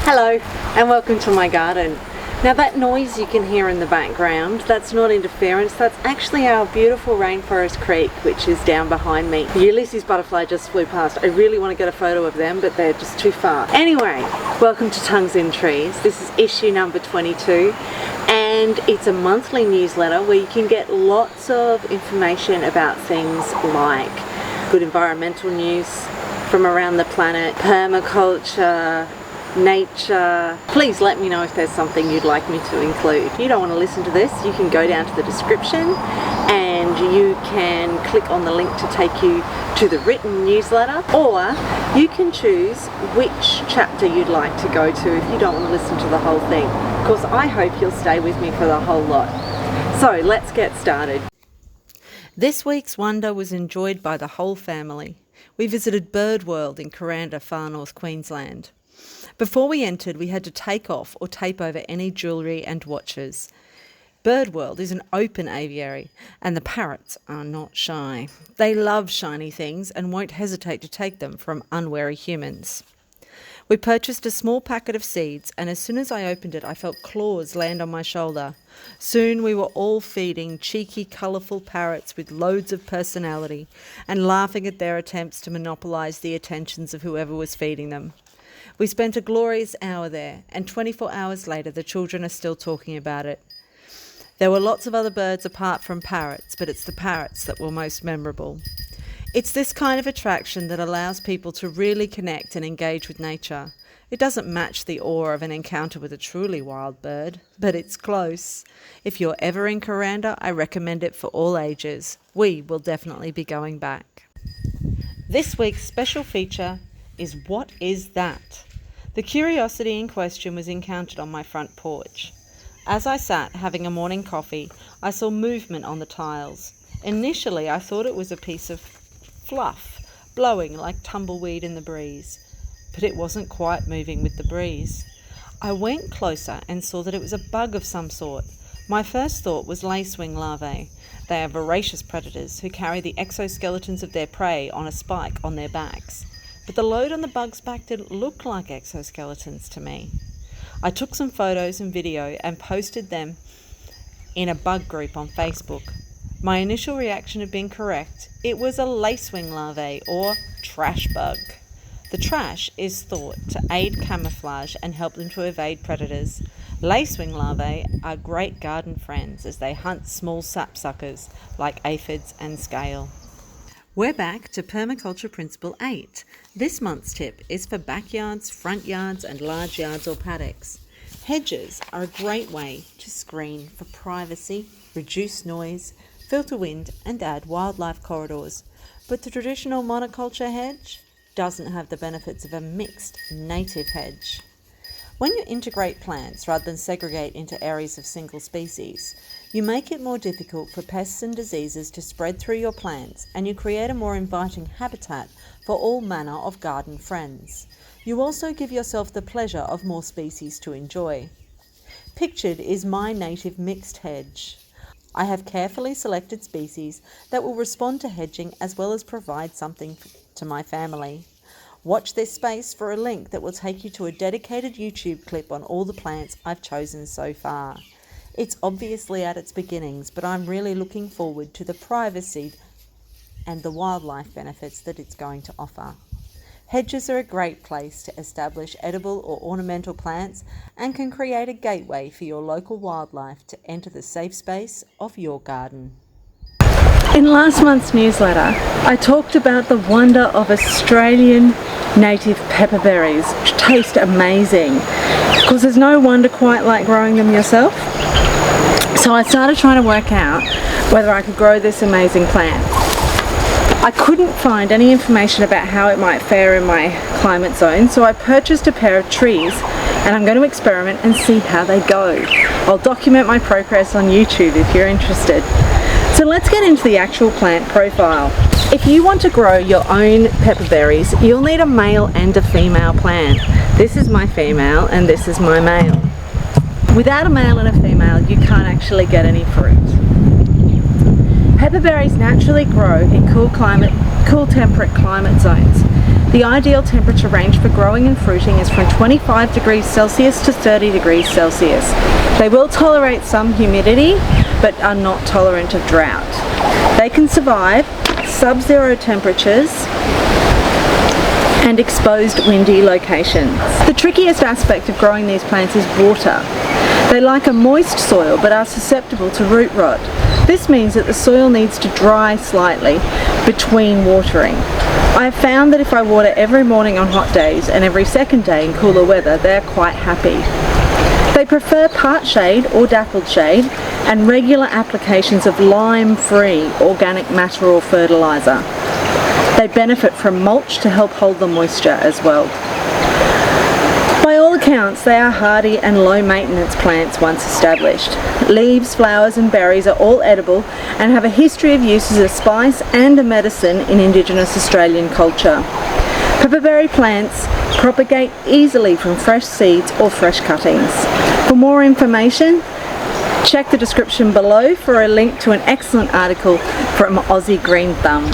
Hello and welcome to my garden. Now that noise you can hear in the background, that's not interference, that's actually our beautiful rainforest creek which is down behind me. The Ulysses butterfly just flew past. I really want to get a photo of them but they're just too far. Anyway, welcome to Tongues in Trees. This is issue number 22 and it's a monthly newsletter where you can get lots of information about things like good environmental news from around the planet, permaculture, nature. Please let me know if there's something you'd like me to include. If you don't want to listen to this, you can go down to the description and you can click on the link to take you to the written newsletter, or you can choose which chapter you'd like to go to if you don't want to listen to the whole thing. Of course, I hope you'll stay with me for the whole lot. So let's get started. This week's wonder was enjoyed by the whole family. We visited Birdworld in Kuranda, far north Queensland. Before we entered, we had to take off or tape over any jewellery and watches. Birdworld is an open aviary, and the parrots are not shy. They love shiny things and won't hesitate to take them from unwary humans. We purchased a small packet of seeds, and as soon as I opened it, I felt claws land on my shoulder. Soon we were all feeding cheeky, colourful parrots with loads of personality and laughing at their attempts to monopolise the attentions of whoever was feeding them. We spent a glorious hour there, and 24 hours later the children are still talking about it. There were lots of other birds apart from parrots, but it's the parrots that were most memorable. It's this kind of attraction that allows people to really connect and engage with nature. It doesn't match the awe of an encounter with a truly wild bird, but it's close. If you're ever in Kuranda, I recommend it for all ages. We will definitely be going back. This week's special feature is What Is That? The curiosity in question was encountered on my front porch. As I sat having a morning coffee, I saw movement on the tiles. Initially, I thought it was a piece of fluff blowing like tumbleweed in the breeze, but it wasn't quite moving with the breeze. I went closer and saw that it was a bug of some sort. My first thought was lacewing larvae. They are voracious predators who carry the exoskeletons of their prey on a spike on their backs. But the load on the bug's back didn't look like exoskeletons to me. I took some photos and video and posted them in a bug group on Facebook. My initial reaction had been correct. It was a lacewing larvae, or trash bug. The trash is thought to aid camouflage and help them to evade predators. Lacewing larvae are great garden friends as they hunt small sapsuckers like aphids and scale. We're back to Permaculture Principle 8. This month's tip is for backyards, front yards and large yards or paddocks. Hedges are a great way to screen for privacy, reduce noise, filter wind and add wildlife corridors. But the traditional monoculture hedge doesn't have the benefits of a mixed native hedge. When you integrate plants rather than segregate into areas of single species, you make it more difficult for pests and diseases to spread through your plants, and you create a more inviting habitat for all manner of garden friends. You also give yourself the pleasure of more species to enjoy. Pictured is my native mixed hedge. I have carefully selected species that will respond to hedging as well as provide something to my family. Watch this space for a link that will take you to a dedicated YouTube clip on all the plants I've chosen so far. It's obviously at its beginnings, but I'm really looking forward to the privacy and the wildlife benefits that it's going to offer. Hedges are a great place to establish edible or ornamental plants and can create a gateway for your local wildlife to enter the safe space of your garden. In last month's newsletter, I talked about the wonder of Australian native pepperberries, which taste amazing. Of course, there's no wonder quite like growing them yourself. So I started trying to work out whether I could grow this amazing plant. I couldn't find any information about how it might fare in my climate zone, so I purchased a pair of trees and I'm going to experiment and see how they go. I'll document my progress on YouTube if you're interested. So let's get into the actual plant profile. If you want to grow your own pepperberries, you'll need a male and a female plant. This is my female and this is my male. Without a male and a female, you can't actually get any fruit. Pepperberries naturally grow in cool temperate climate zones. The ideal temperature range for growing and fruiting is from 25 degrees Celsius to 30 degrees Celsius. They will tolerate some humidity, but are not tolerant of drought. They can survive sub-zero temperatures and exposed windy locations. The trickiest aspect of growing these plants is water. They like a moist soil but are susceptible to root rot. This means that the soil needs to dry slightly between watering. I have found that if I water every morning on hot days and every second day in cooler weather, they are quite happy. They prefer part shade or dappled shade and regular applications of lime-free organic matter or fertiliser. They benefit from mulch to help hold the moisture as well. By all accounts, they are hardy and low maintenance plants once established. Leaves, flowers and berries are all edible and have a history of use as a spice and a medicine in Indigenous Australian culture. Pepperberry plants propagate easily from fresh seeds or fresh cuttings. For more information, check the description below for a link to an excellent article from Aussie Green Thumb.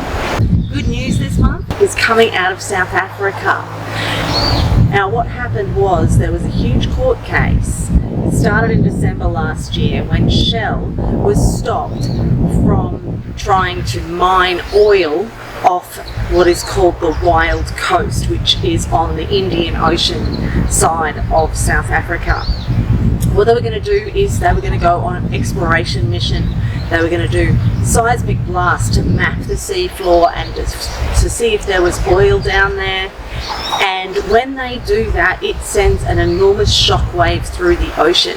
Good news this month is coming out of South Africa. Now what happened was there was a huge court case. It started in December last year when Shell was stopped from trying to mine oil off what is called the Wild Coast, which is on the Indian Ocean side of South Africa. What they were going to do is they were going to go on an exploration mission. They were going to do seismic blasts to map the seafloor and to see if there was oil down there. And when they do that, it sends an enormous shock wave through the ocean.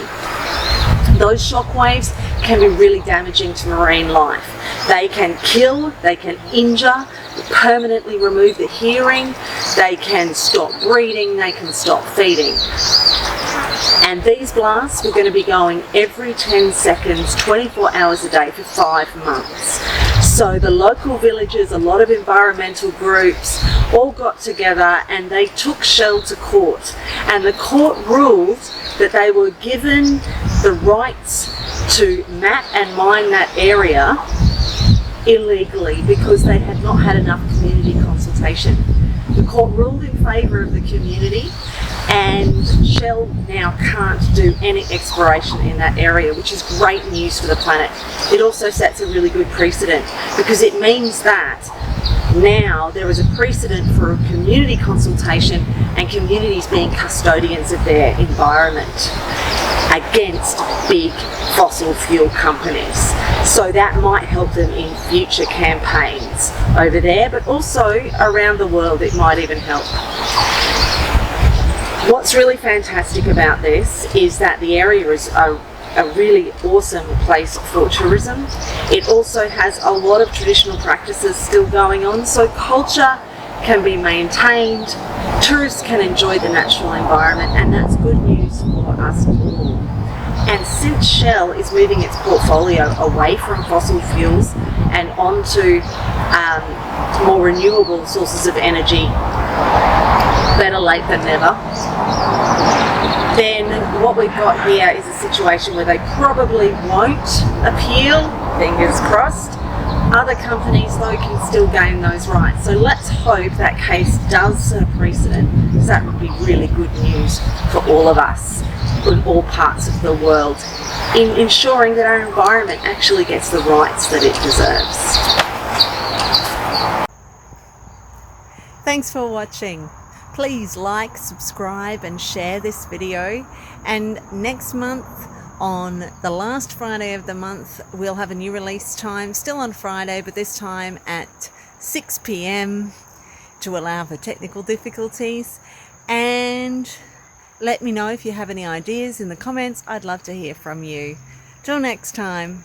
Those shock waves can be really damaging to marine life. They can kill, they can injure, permanently remove the hearing, they can stop breeding, they can stop feeding. And these blasts were going to be going every 10 seconds, 24 hours a day for 5 months. So the local villagers, a lot of environmental groups, all got together and they took Shell to court. And the court ruled that they were given the rights to map and mine that area illegally because they had not had enough community consultation. The court ruled in favour of the community, and Shell now can't do any exploration in that area, which is great news for the planet. It also sets a really good precedent because it means that now there is a precedent for a community consultation and communities being custodians of their environment against big fossil fuel companies. So that might help them in future campaigns over there, but also around the world it might even help. What's really fantastic about this is that the area is a really awesome place for tourism. It also has a lot of traditional practices still going on, so culture can be maintained, tourists can enjoy the natural environment, and that's good news for us all. And since Shell is moving its portfolio away from fossil fuels and onto more renewable sources of energy, better late than never, then what we've got here is a situation where they probably won't appeal, fingers crossed. Other companies though can still gain those rights. So let's hope that case does set a precedent, because that would be really good news for all of us in all parts of the world in ensuring that our environment actually gets the rights that it deserves. Thanks for watching. Please like, subscribe and share this video, and next month on the last Friday of the month we'll have a new release time, still on Friday but this time at 6 p.m. to allow for technical difficulties. And let me know if you have any ideas in the comments. I'd love to hear from you. Till next time.